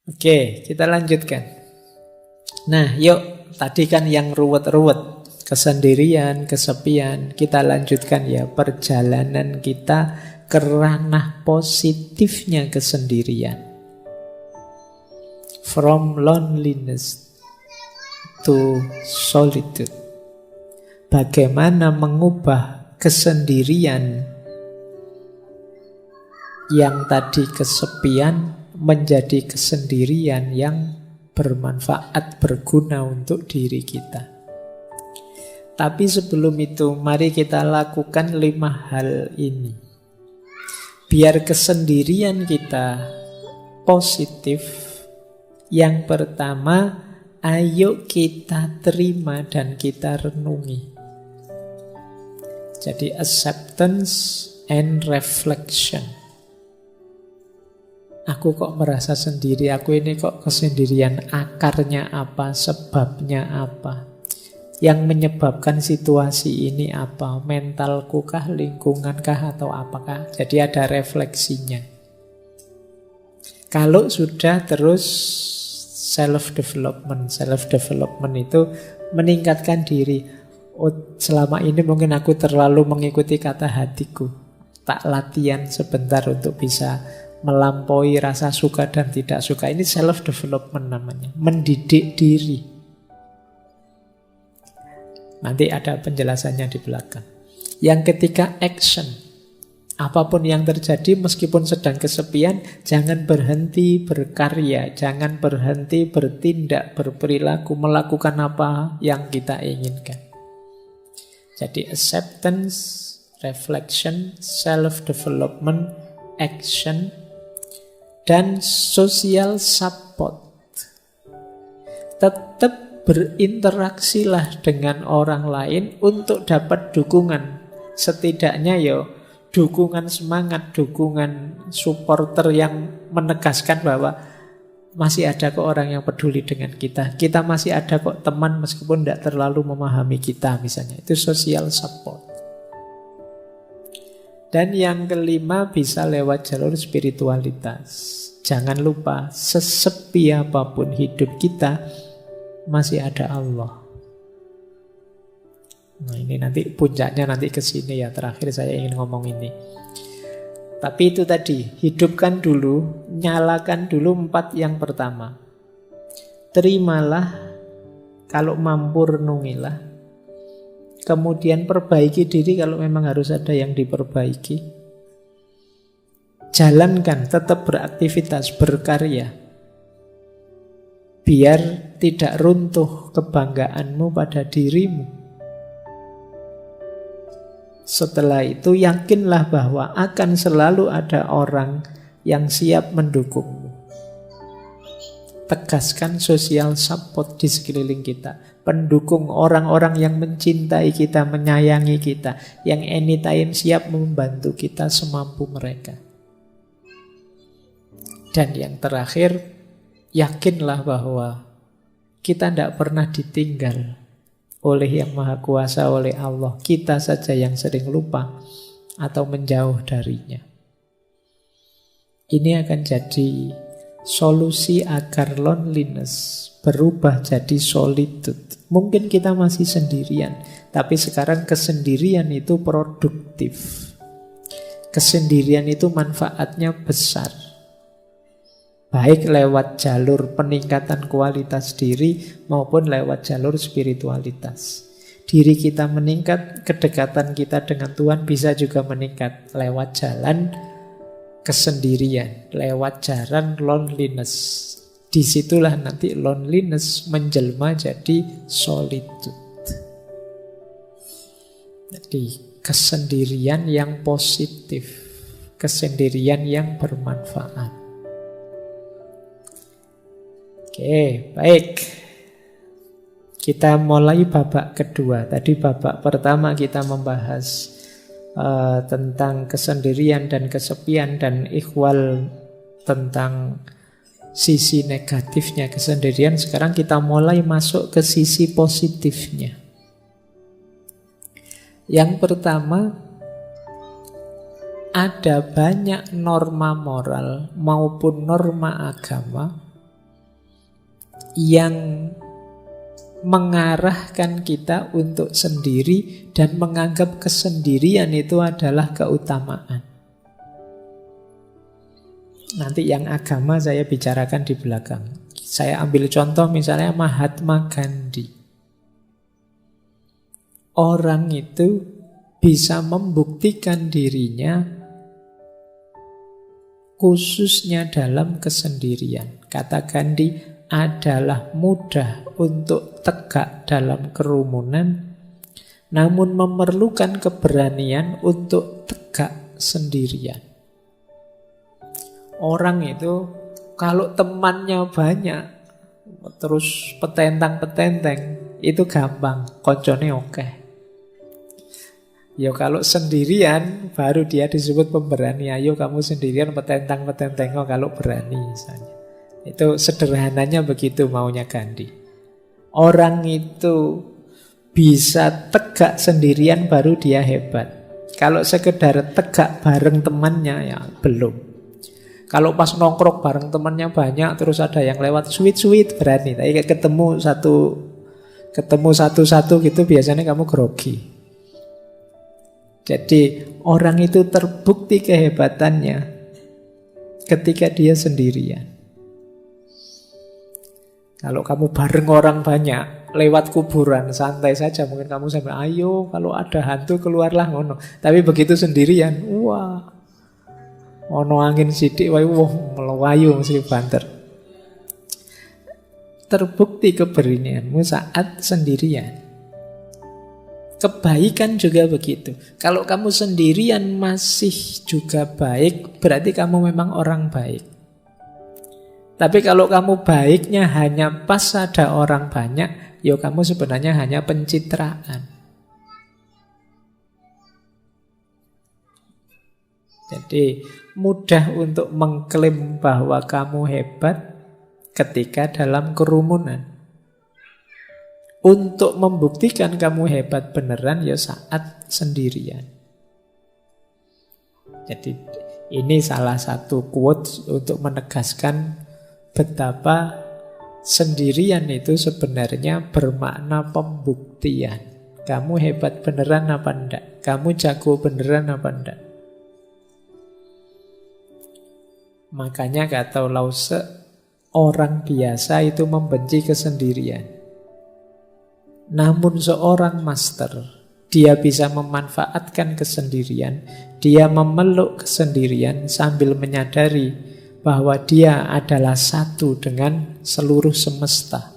Oke, kita lanjutkan. Nah, yuk, tadi kan yang ruwet-ruwet, kesendirian, kesepian. Kita lanjutkan ya perjalanan kita ke ranah positifnya kesendirian. From loneliness to solitude. Bagaimana mengubah kesendirian yang tadi kesepian menjadi kesendirian yang bermanfaat, berguna untuk diri kita. Tapi sebelum itu, mari kita lakukan 5 hal ini. Biar kesendirian kita positif. Yang pertama, ayo kita terima dan kita renungi. Jadi acceptance and reflection. Aku kok merasa sendiri, aku ini kok kesendirian, akarnya apa, sebabnya apa, yang menyebabkan situasi ini apa, mentalku kah, lingkungan kah, atau apakah. Jadi ada refleksinya. Kalau sudah terus self-development itu meningkatkan diri. Oh, selama ini mungkin aku terlalu mengikuti kata hatiku, tak latihan sebentar untuk bisa melampaui rasa suka dan tidak suka. Ini self-development namanya. Mendidik diri. Nanti ada penjelasannya di belakang. Yang ketiga, action. Apapun yang terjadi, meskipun sedang kesepian, jangan berhenti berkarya. Jangan berhenti bertindak, berperilaku, melakukan apa yang kita inginkan. Jadi acceptance, reflection, self-development, action, dan social support. Tetap berinteraksilah dengan orang lain untuk dapat dukungan. Setidaknya ya dukungan semangat, dukungan supporter yang menegaskan bahwa masih ada kok orang yang peduli dengan kita. Kita masih ada kok teman meskipun tidak terlalu memahami kita misalnya. Itu social support. Dan yang kelima bisa lewat jalur spiritualitas. Jangan lupa, sesepi apapun hidup kita, masih ada Allah. Nah ini nanti puncaknya nanti ke sini ya. Terakhir saya ingin ngomong ini. Tapi itu tadi, hidupkan dulu, nyalakan dulu 4 yang pertama. Terimalah, kalau mampu renungilah. Kemudian perbaiki diri kalau memang harus ada yang diperbaiki. Jalankan, tetap beraktivitas, berkarya. Biar tidak runtuh kebanggaanmu pada dirimu. Setelah itu yakinlah bahwa akan selalu ada orang yang siap mendukungmu. Tegaskan social support di sekeliling kita. Pendukung orang-orang yang mencintai kita, menyayangi kita, yang anytime siap membantu kita semampu mereka. Dan yang terakhir, yakinlah bahwa kita tidak pernah ditinggal oleh Yang Maha Kuasa, oleh Allah. Kita saja yang sering lupa atau menjauh darinya. Ini akan jadi solusi agar loneliness berubah jadi solitude. Mungkin kita masih sendirian, tapi sekarang kesendirian itu produktif. Kesendirian itu manfaatnya besar. Baik lewat jalur peningkatan kualitas diri maupun lewat jalur spiritualitas. Diri kita meningkat, kedekatan kita dengan Tuhan bisa juga meningkat lewat jalan kesendirian, lewat jalan loneliness. Disitulah nanti loneliness menjelma jadi solitude. Jadi kesendirian yang positif, kesendirian yang bermanfaat. Oke, baik. Kita mulai babak kedua. Tadi babak pertama kita membahas tentang kesendirian dan kesepian dan ikhwal tentang sisi negatifnya kesendirian. Sekarang kita mulai masuk ke sisi positifnya. Yang pertama, ada banyak norma moral maupun norma agama yang mengarahkan kita untuk sendiri dan menganggap kesendirian itu adalah keutamaan. Nanti yang agama saya bicarakan di belakang. Saya ambil contoh misalnya Mahatma Gandhi. Orang itu bisa membuktikan dirinya khususnya dalam kesendirian. Kata Gandhi, adalah mudah untuk tegak dalam kerumunan, namun memerlukan keberanian untuk tegak sendirian. Orang itu kalau temannya banyak, terus petentang-petenteng, itu gampang, koncone oke. Ya kalau sendirian, baru dia disebut pemberani. Ayo kamu sendirian petentang-petenteng kalau berani misalnya. Itu sederhananya begitu maunya Gandhi. Orang itu bisa tegak sendirian baru dia hebat. Kalau sekedar tegak bareng temannya ya belum. Kalau pas nongkrong bareng temannya banyak, terus ada yang lewat sweet berani. Tapi ketemu satu-satu gitu biasanya kamu grogi. Jadi orang itu terbukti kehebatannya ketika dia sendirian. Kalau kamu bareng orang banyak, lewat kuburan, santai saja. Mungkin kamu sampai, ayo kalau ada hantu keluarlah ngono. Tapi begitu sendirian, wah, ono angin sidik, wah, melayu mesti banter. Terbukti keberanianmu saat sendirian. Kebaikan juga begitu. Kalau kamu sendirian masih juga baik, berarti kamu memang orang baik. Tapi kalau kamu baiknya hanya pas ada orang banyak, ya kamu sebenarnya hanya pencitraan. Jadi mudah untuk mengklaim bahwa kamu hebat ketika dalam kerumunan. Untuk membuktikan kamu hebat beneran ya saat sendirian. Jadi ini salah satu quote untuk menegaskan betapa sendirian itu sebenarnya bermakna pembuktian. Kamu hebat beneran apa enggak? Kamu jago beneran apa enggak? Makanya kata Lause, orang biasa itu membenci kesendirian. Namun seorang master, dia bisa memanfaatkan kesendirian, dia memeluk kesendirian sambil menyadari bahwa dia adalah satu dengan seluruh semesta.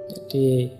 Jadi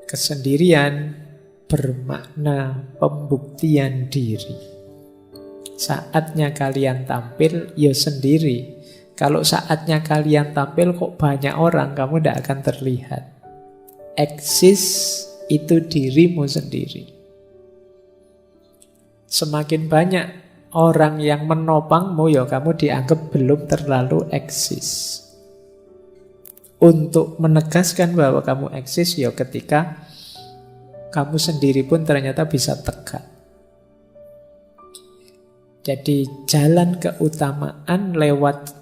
kesendirian bermakna pembuktian diri. Saatnya kalian tampil, ya sendiri. Kalau saatnya kalian tampil kok banyak orang, kamu tidak akan terlihat. Eksis itu dirimu sendiri. Semakin banyak orang yang menopangmu, ya kamu dianggap belum terlalu eksis. Untuk menegaskan bahwa kamu eksis, ya ketika kamu sendiri pun ternyata bisa tegak. Jadi jalan keutamaan lewat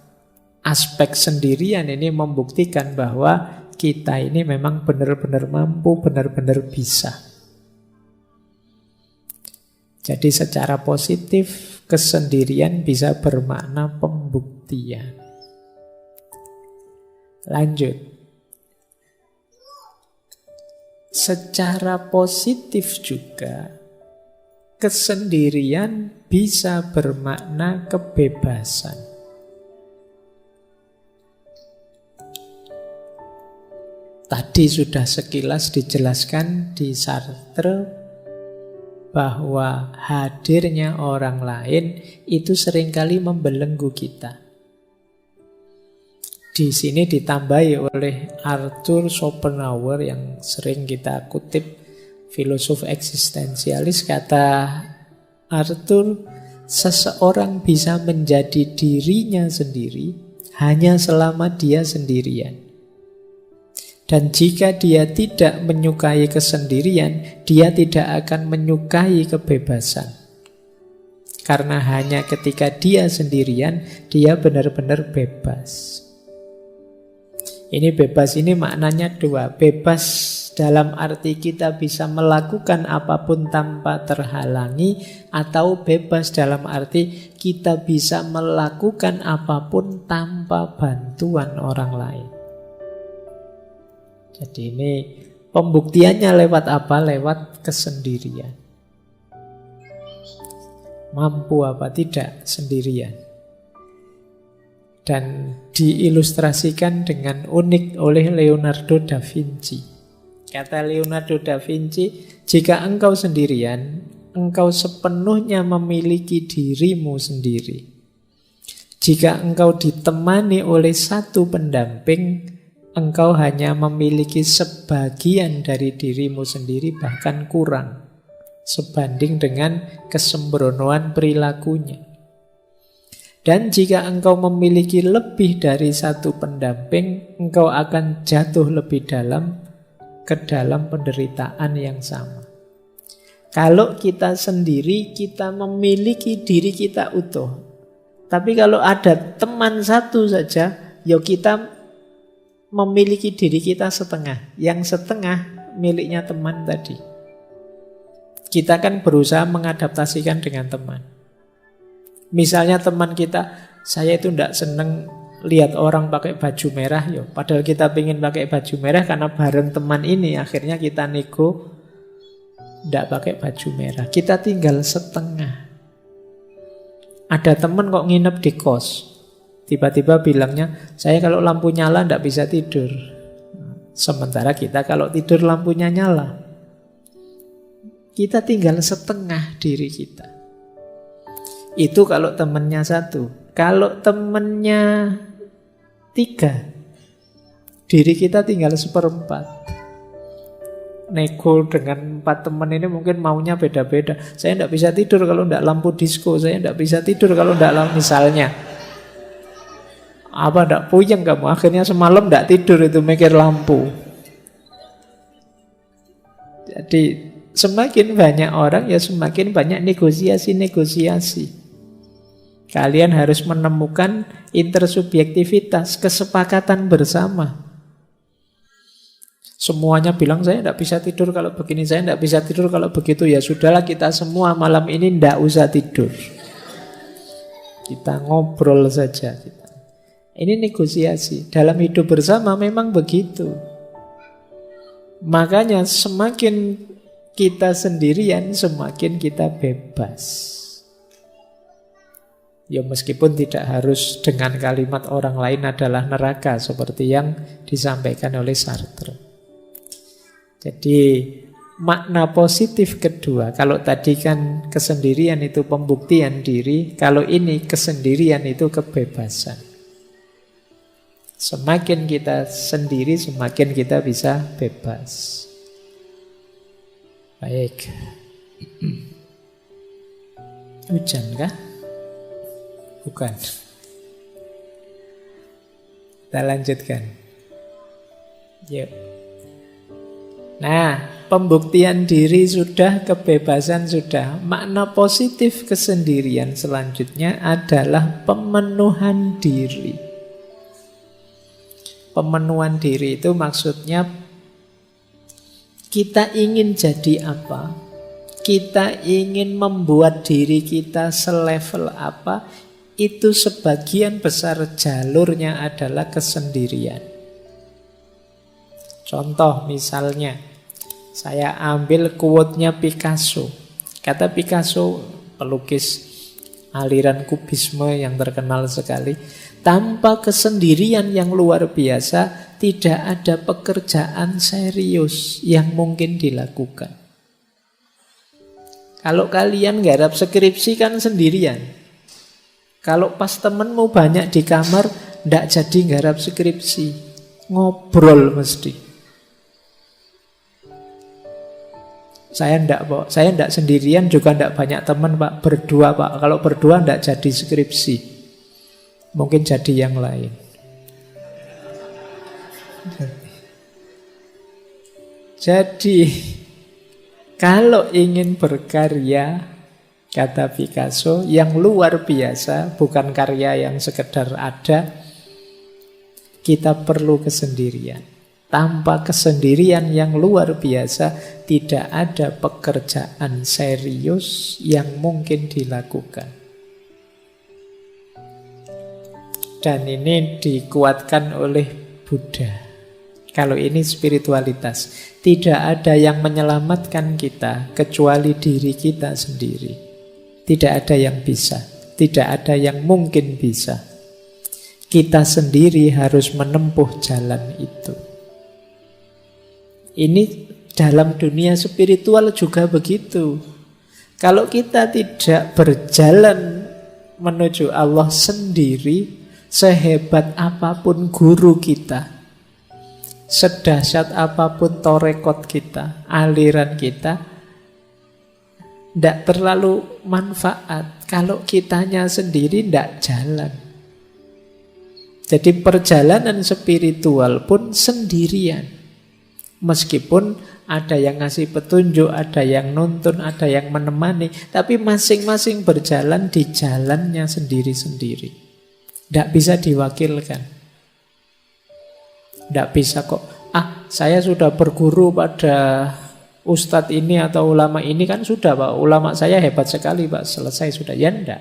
aspek sendirian ini membuktikan bahwa kita ini memang benar-benar mampu, benar-benar bisa. Jadi secara positif kesendirian bisa bermakna pembuktian. Lanjut. Secara positif juga kesendirian bisa bermakna kebebasan. Tadi sudah sekilas dijelaskan di Sartre bahwa hadirnya orang lain itu seringkali membelenggu kita. Di sini ditambahi oleh Arthur Schopenhauer yang sering kita kutip, filosof eksistensialis. Kata Arthur, seseorang bisa menjadi dirinya sendiri hanya selama dia sendirian. Dan jika dia tidak menyukai kesendirian, dia tidak akan menyukai kebebasan. Karena hanya ketika dia sendirian, dia benar-benar bebas. Ini bebas ini maknanya dua. Bebas dalam arti kita bisa melakukan apapun tanpa terhalangi, atau bebas dalam arti kita bisa melakukan apapun tanpa bantuan orang lain. Jadi ini pembuktiannya lewat apa? Lewat kesendirian. Mampu apa tidak sendirian. Dan diilustrasikan dengan unik oleh Leonardo da Vinci. Kata Leonardo da Vinci, jika engkau sendirian, engkau sepenuhnya memiliki dirimu sendiri. Jika engkau ditemani oleh satu pendamping, engkau hanya memiliki sebagian dari dirimu sendiri, bahkan kurang, sebanding dengan kesembronoan perilakunya. Dan jika engkau memiliki lebih dari satu pendamping, engkau akan jatuh lebih dalam ke dalam penderitaan yang sama. Kalau kita sendiri, kita memiliki diri kita utuh. Tapi kalau ada teman satu saja, ya kita memiliki diri kita setengah. Yang setengah miliknya teman tadi. Kita kan berusaha mengadaptasikan dengan teman. Misalnya teman kita, saya itu tidak seneng lihat orang pakai baju merah, yo. Padahal kita pengen pakai baju merah karena bareng teman ini, akhirnya kita nego tidak pakai baju merah. Kita tinggal setengah. Ada teman kok nginep di kos, tiba-tiba bilangnya, saya kalau lampu nyala tidak bisa tidur. Sementara kita kalau tidur lampunya nyala. Kita tinggal setengah diri kita. Itu kalau temennya satu. Kalau temennya 3, diri kita tinggal 1/4. Nego dengan 4 teman ini mungkin maunya beda-beda. Saya tidak bisa tidur kalau tidak lampu disco. Saya tidak bisa tidur kalau tidak lampu, misalnya. Apa tidak puyeng kamu? Akhirnya semalam tidak tidur itu mikir lampu. Jadi semakin banyak orang, ya semakin banyak negosiasi-negosiasi. Kalian harus menemukan intersubjektivitas, kesepakatan bersama. Semuanya bilang saya tidak bisa tidur kalau begini, saya tidak bisa tidur kalau begitu. Ya sudahlah, kita semua malam ini tidak usah tidur. Kita ngobrol saja. Ini negosiasi. Dalam hidup bersama memang begitu. Makanya semakin kita sendirian, semakin kita bebas. Ya meskipun tidak harus dengan kalimat orang lain adalah neraka, seperti yang disampaikan oleh Sartre. Jadi makna positif kedua, kalau tadi kan kesendirian itu pembuktian diri, kalau ini kesendirian itu kebebasan. Semakin kita sendiri, semakin kita bisa bebas. Baik. Hujan kah? Bukan. Kita lanjutkan. Yuk. Nah, pembuktian diri sudah, kebebasan sudah. Makna positif kesendirian selanjutnya adalah pemenuhan diri. Pemenuhan diri itu maksudnya kita ingin jadi apa? Kita ingin membuat diri kita selevel apa? Itu sebagian besar jalurnya adalah kesendirian. Contoh misalnya, saya ambil quote-nya Picasso. Kata Picasso, pelukis aliran kubisme yang terkenal sekali, tanpa kesendirian yang luar biasa, tidak ada pekerjaan serius yang mungkin dilakukan. Kalau kalian garap skripsi kan sendirian. Kalau pas temenmu banyak di kamar, ndak jadi garap skripsi. Ngobrol mesti. Saya ndak sendirian, juga ndak banyak teman, Pak. Berdua, Pak. Kalau berdua ndak jadi skripsi. Mungkin jadi yang lain. Jadi kalau ingin berkarya, kata Picasso, yang luar biasa, bukan karya yang sekedar ada. Kita perlu kesendirian. Tanpa kesendirian yang luar biasa, tidak ada pekerjaan serius yang mungkin dilakukan. Dan ini dikuatkan oleh Buddha. Kalau ini spiritualitas, tidak ada yang menyelamatkan kita kecuali diri kita sendiri. Tidak ada yang bisa, tidak ada yang mungkin bisa. Kita sendiri harus menempuh jalan itu. Ini dalam dunia spiritual juga begitu. Kalau kita tidak berjalan menuju Allah sendiri, sehebat apapun guru kita, sedahsyat apapun torekot kita, aliran kita, tidak terlalu manfaat kalau kitanya sendiri tidak jalan. Jadi perjalanan spiritual pun sendirian. Meskipun ada yang ngasih petunjuk, ada yang nuntun, ada yang menemani, tapi masing-masing berjalan di jalannya sendiri-sendiri. Tidak bisa diwakilkan. Tidak bisa kok, saya sudah berguru pada ustadz ini atau ulama ini, kan sudah Pak, ulama saya hebat sekali Pak, selesai sudah. Ya enggak.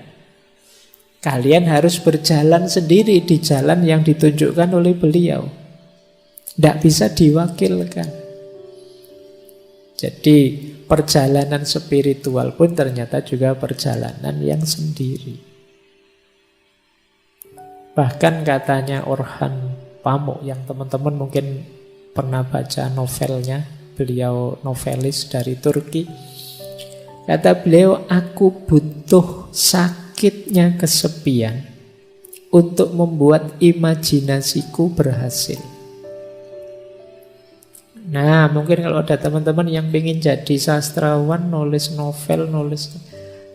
Kalian harus berjalan sendiri di jalan yang ditunjukkan oleh beliau. Tidak bisa diwakilkan. Jadi perjalanan spiritual pun ternyata juga perjalanan yang sendiri. Bahkan katanya Orhan Pamuk, yang teman-teman mungkin pernah baca novelnya, beliau novelis dari Turki. Kata beliau, aku butuh sakitnya kesepian untuk membuat imajinasiku berhasil. Nah, mungkin kalau ada teman-teman yang ingin jadi sastrawan, nulis novel,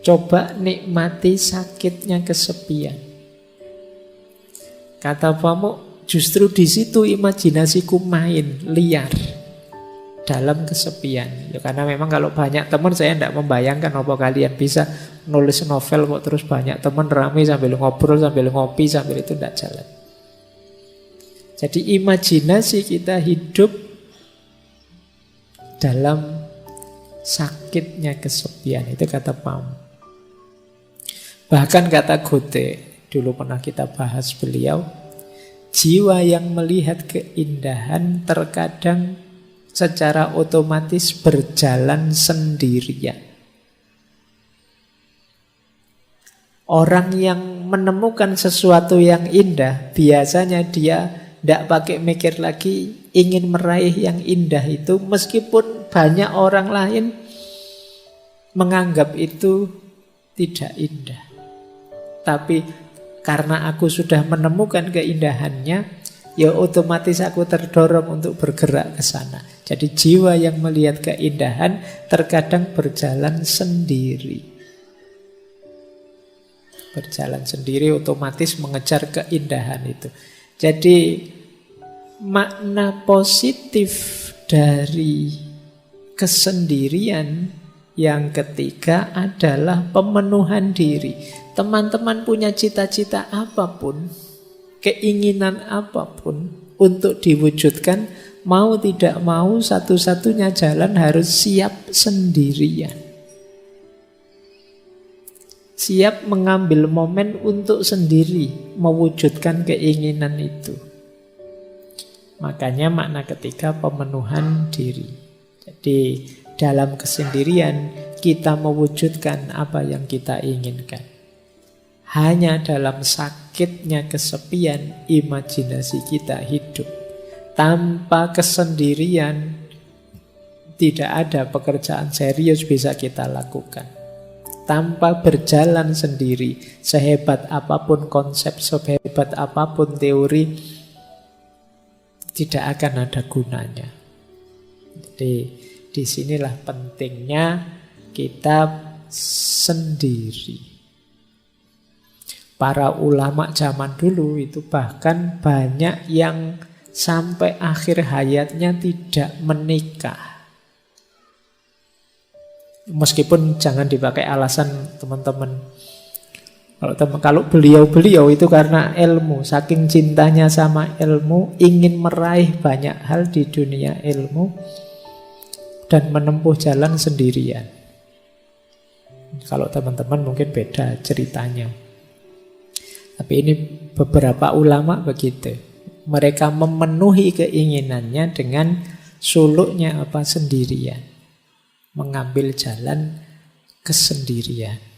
coba nikmati sakitnya kesepian. Kata Pamuk, justru di situ imajinasiku main liar dalam kesepian. Ya, karena memang kalau banyak teman, saya tidak membayangkan apa kalian bisa nulis novel kok terus banyak teman ramai sambil ngobrol, sambil ngopi, sambil itu tidak jalan. Jadi imajinasi kita hidup dalam sakitnya kesepian. Itu kata Pam. Bahkan kata Goethe, dulu pernah kita bahas beliau, jiwa yang melihat keindahan terkadang secara otomatis berjalan sendirian. Orang yang menemukan sesuatu yang indah, biasanya dia tidak pakai mikir lagi, ingin meraih yang indah itu, meskipun banyak orang lain menganggap itu tidak indah. Tapi karena aku sudah menemukan keindahannya, ya otomatis aku terdorong untuk bergerak ke sana. Jadi jiwa yang melihat keindahan terkadang berjalan sendiri. Berjalan sendiri otomatis mengejar keindahan itu. Jadi makna positif dari kesendirian yang ketiga adalah pemenuhan diri. Teman-teman punya cita-cita apapun, keinginan apapun untuk diwujudkan, mau tidak mau satu-satunya jalan harus siap sendirian. Siap mengambil momen untuk sendiri mewujudkan keinginan itu. Makanya makna ketiga pemenuhan diri. Jadi dalam kesendirian kita mewujudkan apa yang kita inginkan. Hanya dalam sakitnya kesepian imajinasi kita hidup. Tanpa kesendirian tidak ada pekerjaan serius bisa kita lakukan. Tanpa berjalan sendiri, sehebat apapun konsep, sehebat apapun teori, tidak akan ada gunanya. Jadi disinilah pentingnya kita sendiri. Para ulama zaman dulu itu bahkan banyak yang sampai akhir hayatnya tidak menikah. Meskipun jangan dipakai alasan teman-teman. Kalau beliau-beliau itu karena ilmu, saking cintanya sama ilmu, ingin meraih banyak hal di dunia ilmu dan menempuh jalan sendirian. Kalau teman-teman mungkin beda ceritanya. Tapi ini beberapa ulama begitu. Mereka memenuhi keinginannya dengan suluknya apa sendirian. Mengambil jalan kesendirian.